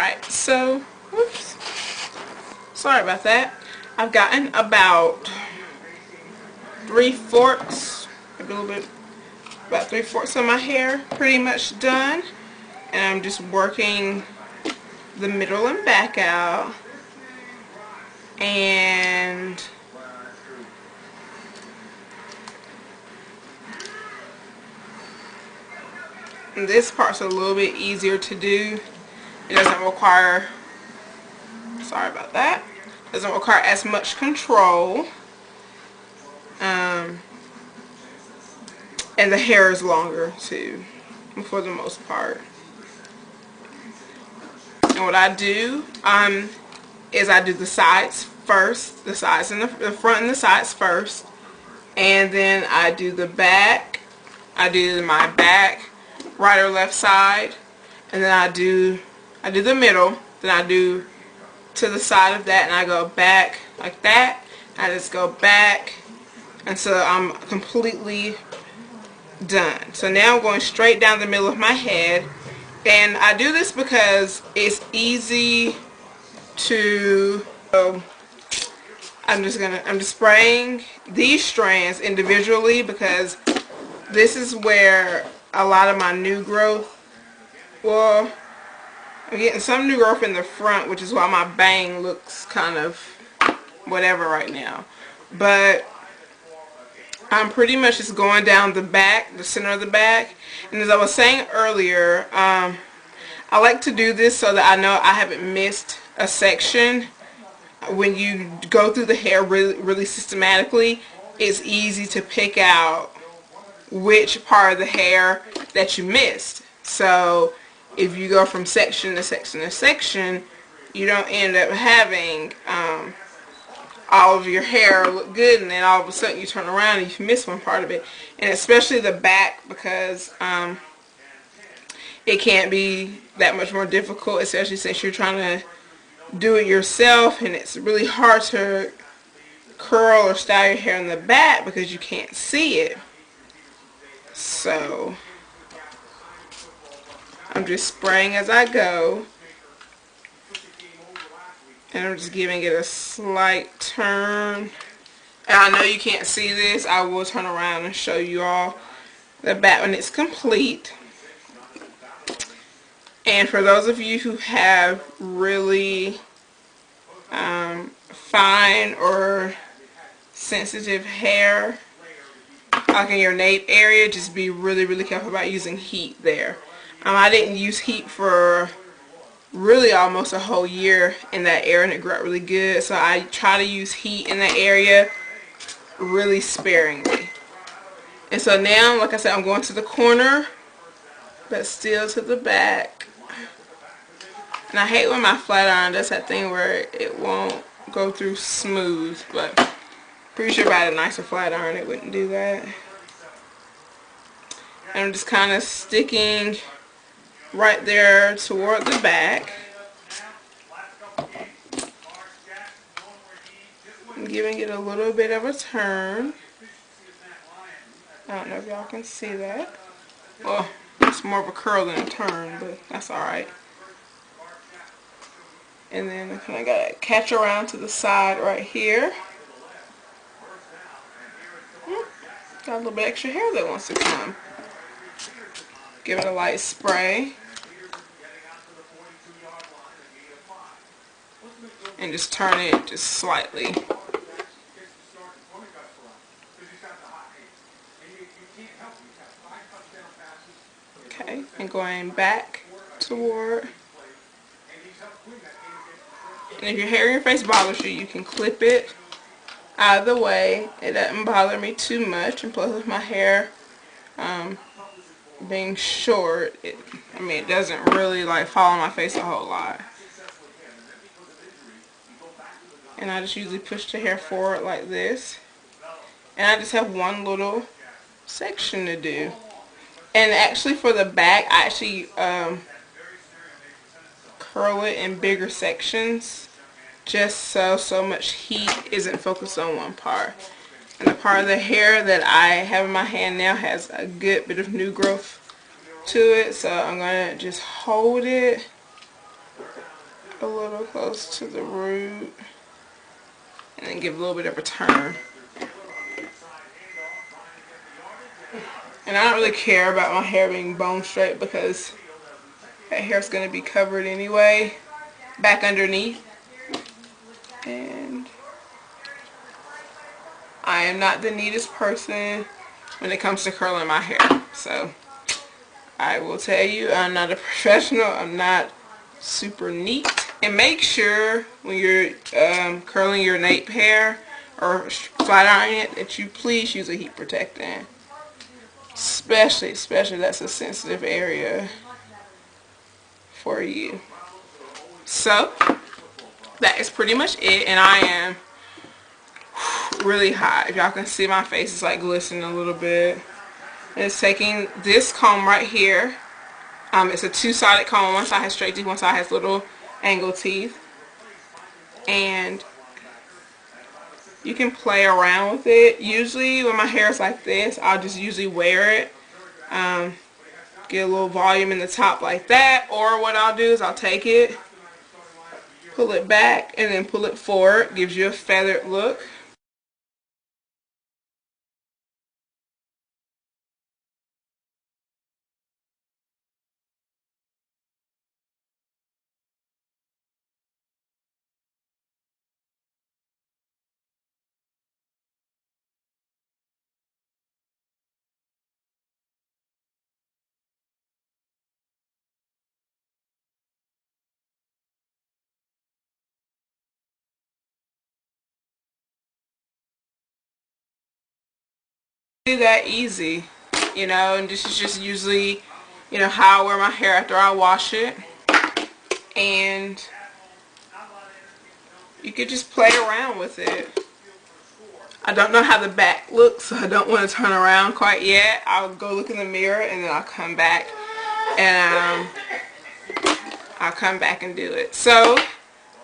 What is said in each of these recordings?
Alright, so, whoops, sorry about that. I've gotten about 3/4, maybe a little bit, about 3/4 of my hair pretty much done. And I'm just working the middle and back out. And this part's a little bit easier to do. It doesn't require, sorry about that, doesn't require as much control. And the hair is longer too, for the most part. And what I do is I do the sides first, the sides and the front and the sides first, and then I do the back. I do my back, right or left side, and then I do the middle. Then I do to the side of that, and I go back like that. I just go back until I'm completely done. So now I'm going straight down the middle of my head, and I do this because it's easy to. I'm just spraying these strands individually because this is where a lot of my new growth. Well, I'm getting some new growth in the front, which is why my bang looks kind of whatever right now. But I'm pretty much just going down the back, the center of the back. And as I was saying earlier, I like to do this so that I know I haven't missed a section. When you go through the hair really systematically, it's easy to pick out which part of the hair that you missed. So if you go from section to section to section, you don't end up having all of your hair look good, and then all of a sudden you turn around and you miss one part of it. And especially the back, because it can't be that much more difficult, especially since you're trying to do it yourself, and it's really hard to curl or style your hair in the back because you can't see it. So I'm just spraying as I go, and I'm just giving it a slight turn. And I know you can't see this. I will turn around and show you all the back when it's complete. And for those of you who have really fine or sensitive hair, like in your nape area, just be really careful about using heat there. I didn't use heat for really almost a whole year in that area, and it grew out really good. So I try to use heat in that area really sparingly. And so now, like I said, I'm going to the corner, but still to the back. And I hate when my flat iron does that thing where it won't go through smooth, but pretty sure if I had a nicer flat iron it wouldn't do that. And I'm just kind of sticking right there toward the back. I'm giving it a little bit of a turn. I don't know if y'all can see that. Well, it's more of a curl than a turn, but that's alright. And then I kind of got to catch around to the side right here. Got a little bit extra hair that wants to come. Give it a light spray. And just turn it just slightly. Okay, and going back toward. And if your hair in your face bothers you, you can clip it. Either way, it doesn't bother me too much. And plus with my hair being short, it doesn't really like fall on my face a whole lot. And I just usually push the hair forward like this. And I just have one little section to do. And actually for the back, I actually curl it in bigger sections, just so much heat isn't focused on one part. And the part of the hair that I have in my hand now has a good bit of new growth to it, so I'm going to just hold it a little close to the root, and then give a little bit of a turn. And I don't really care about my hair being bone straight because that hair is going to be covered anyway, back underneath. And I am not the neatest person when it comes to curling my hair. So I will tell you, I'm not a professional. I'm not super neat. And make sure when you're curling your nape hair or flat ironing it that you please use a heat protectant. Especially that's a sensitive area for you. So that is pretty much it, and I am really hot. If y'all can see, my face is like glistening a little bit. And it's taking this comb right here. It's a two-sided comb. One side has straight teeth, one side has little angle teeth. And you can play around with it. Usually when my hair is like this, I'll just usually wear it. Get a little volume in the top like that. Or what I'll do is I'll take it, pull it back, and then pull it forward. Gives you a feathered look. That easy, you know, and this is just usually, you know, how I wear my hair after I wash it. And you could just play around with it. I don't know how the back looks, so I don't want to turn around quite yet. I'll go look in the mirror and then I'll come back and do it. So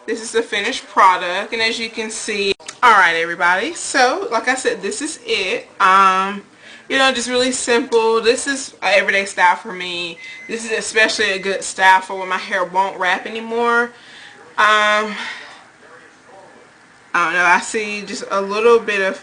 this is the finished product, and as you can see, alright everybody, so like I said, this is it. You know, just really simple. This is an everyday style for me. This is especially a good style for when my hair won't wrap anymore. I don't know, I see just a little bit of,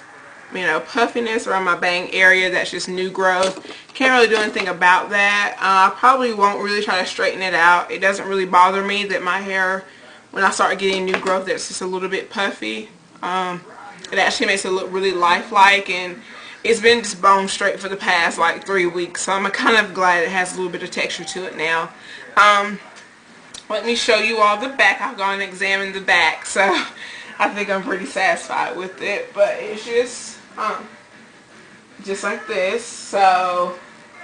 you know, puffiness around my bang area. That's just new growth. Can't really do anything about that. I probably won't really try to straighten it out. It doesn't really bother me that my hair, when I start getting new growth, that's just a little bit puffy. It actually makes it look really lifelike, and it's been just bone straight for the past like 3 weeks, so I'm kind of glad it has a little bit of texture to it now. Let me show you all the back. I've gone and examined the back, so I think I'm pretty satisfied with it. But it's just like this, so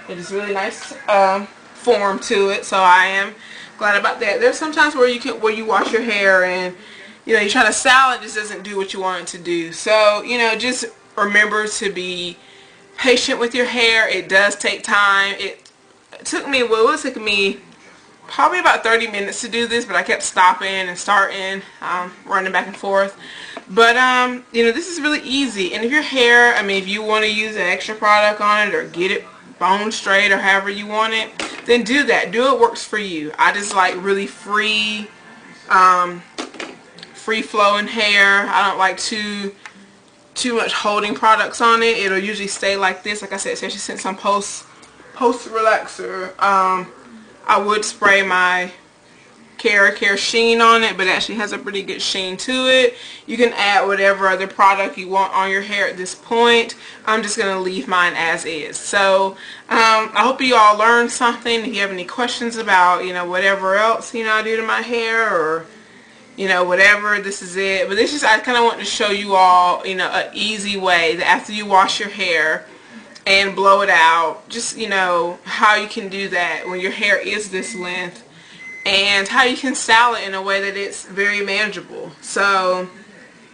it's really nice form to it, so I am glad about that. There's sometimes where you wash your hair and, you know, you're trying to style it, just doesn't do what you want it to do. So, you know, just remember to be patient with your hair. It does take time. It took me probably about 30 minutes to do this, but I kept stopping and starting, running back and forth. But you know, this is really easy. And if your hair, I mean, if you want to use an extra product on it or get it bone straight or however you want it, then do that. Do what works for you. I just like really free flowing hair. I don't like too much holding products on it. It'll usually stay like this, like I said, especially since I'm post relaxer. I would spray my Care sheen on it, but it actually has a pretty good sheen to it. You can add whatever other product you want on your hair at this point. I'm just going to leave mine as is. So I hope you all learned something. If you have any questions about, you know, whatever else, you know, I do to my hair, or, you know, whatever, this is it. But this is, I kind of want to show you all, you know, an easy way that after you wash your hair and blow it out, just, you know, how you can do that when your hair is this length, and how you can style it in a way that it's very manageable. So,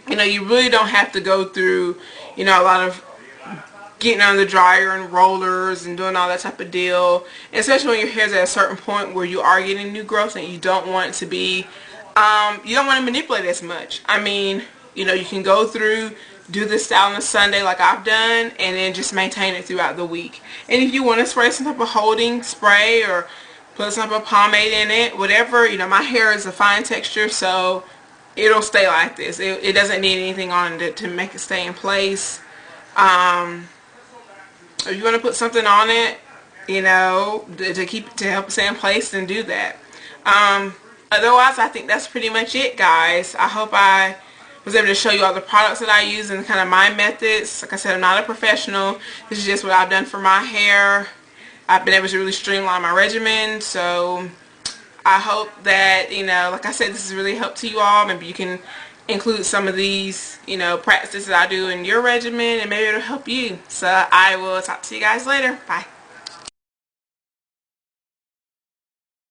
you know, you really don't have to go through, you know, a lot of getting on the dryer and rollers and doing all that type of deal, and especially when your hair's at a certain point where you are getting new growth and you don't want it to be, you don't want to manipulate as much. I mean, you know, you can go through, do this style on a Sunday like I've done, and then just maintain it throughout the week. And if you want to spray some type of holding spray or put some pomade in it, whatever. You know, my hair is a fine texture, so it'll stay like this. It doesn't need anything on it to make it stay in place. If you want to put something on it, you know, to help it stay in place, then do that. Otherwise, I think that's pretty much it, guys. I hope I was able to show you all the products that I use and kind of my methods. Like I said, I'm not a professional. This is just what I've done for my hair. I've been able to really streamline my regimen, so I hope that, you know, like I said, this has really helped to you all. Maybe you can include some of these, you know, practices that I do in your regimen, and maybe it'll help you. So I will talk to you guys later. Bye.